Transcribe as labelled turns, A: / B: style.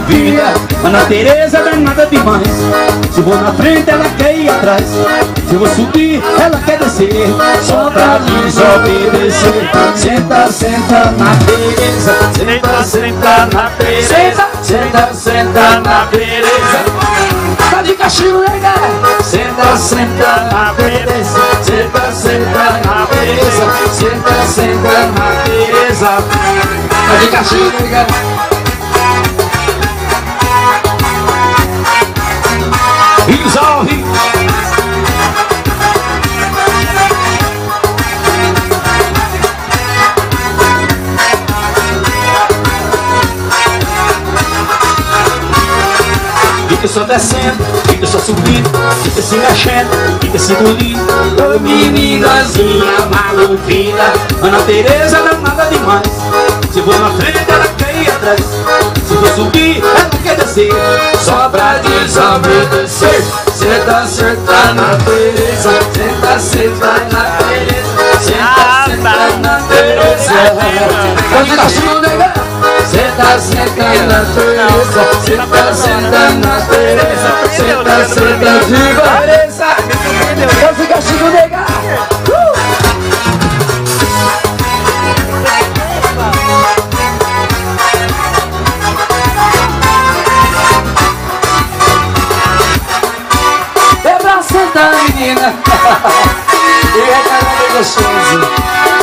A: duvida. Ana Tereza não é nada demais. Se vou na frente, ela quer ir atrás. Se eu vou subir, ela quer descer. Só pra desobedecer. Senta, senta na Tereza. Senta, senta na Tereza. Senta, senta na Tereza. Tá de castigo, nega. Senta, senta na Tereza. Senta, senta na Tereza. Senta, senta na Tereza. Tá de castigo, nega. Resolve. Fica só descendo, fica só subindo, fica se mexendo, fica se engolindo. Ô meninazinha maluquinha, Ana Tereza não é nada demais. Se vou na frente, ela quer ir atrás. Se vou subir, ela quer descer. Só pra desobedecer. Senta, senta na Tereza. Senta, senta na Tereza. Senta, senta na Tereza. Pode castigo, nega. Senta, senta na Tereza. Senta, senta na Tereza. Senta, senta de Tereza. Pode castigo, nega. Senta, menina. E é cara bem gostoso.